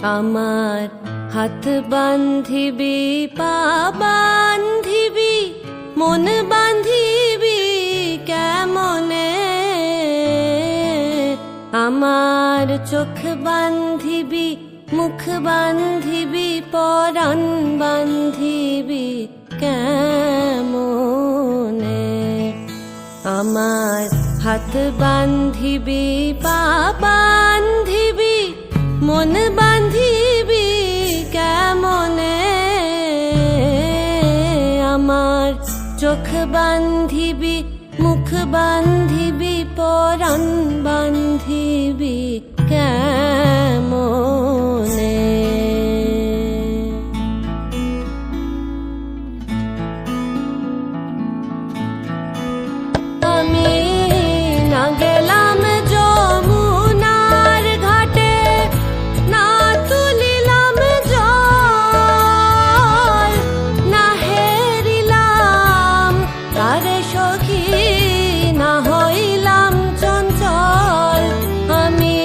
আমার হাত বান্ধিবি পা বান্ধিবি মন বান্ধিবি কেমনে, আমার চোখ বান্ধিবি মুখ বান্ধিবি পরাণ বান্ধিবি কেমনে, আমার হাত বান্ধিবি পা বান্ধিবি মন বান্ধিবি কেমনে, আমার চোখ বান্ধিবি মুখ বান্ধিবি পরাণ বান্ধিবি কেমনে। আমি না গেলাম যমুনার ঘাটে, না তুলিলাম জল, না হেরিলাম তারে সখী, না হইলাম চঞ্চল। আমি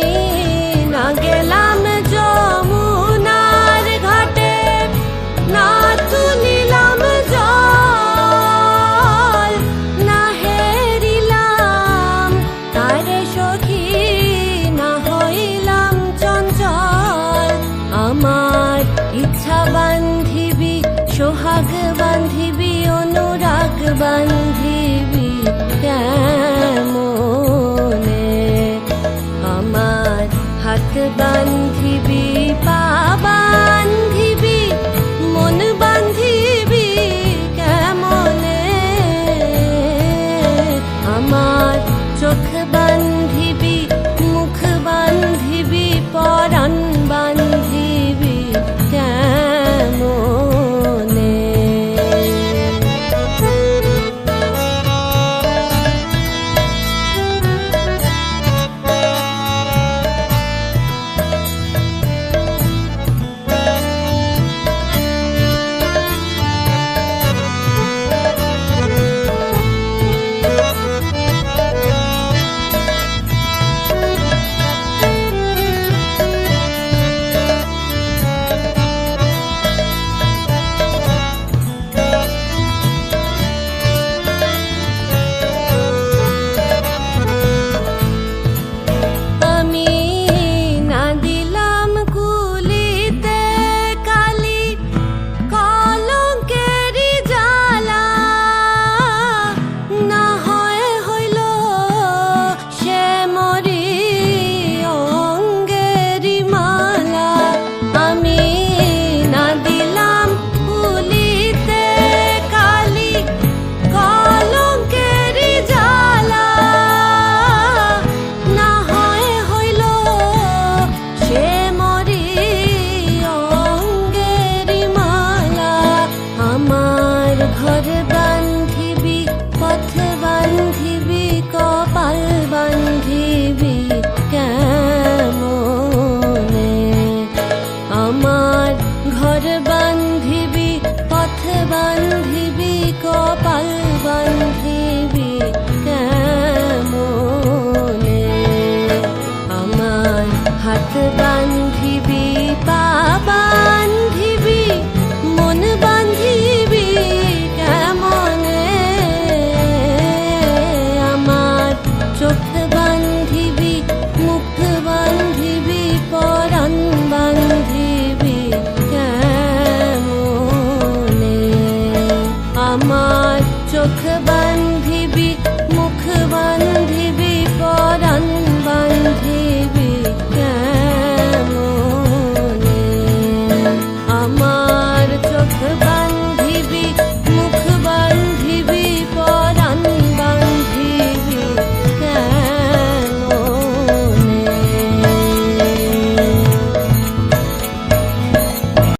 না গেলাম যমুনার ঘাটে, না তুলিলাম জল, না হেরিলাম তারে সখী, না হইলাম চঞ্চল। আমার ইচ্ছা বান্ধিবি সোহাগ বান্ধিবি অনুরাগ বান্ধিবি কেমনে, আমার হাত বান্ধিবি পা বান্ধিবি মন বান্ধিবি কেমনে, আমার চোখ বান্ধিবি মুখ বান্ধিবি পরাণ বান্ধিবি কেমনে। ঘর বান্ধিবি পথ বান্ধিবি কপাল বান্ধিবি কেমনে, আমার ঘর বান্ধিবি পথ বান্ধিবি কপাল বান্ধিবি কেমনে, আমার হাত বান্ধিবি পা বান্ধিবি মন বান্ধিবি কেমনে, আমার চোখ বান্ধিবি মুখ বান্ধিবি পরাণ বান্ধিবি কেমনে, আমার চোখ বান্ধিবি মুখ বান্ধিবি পরাণ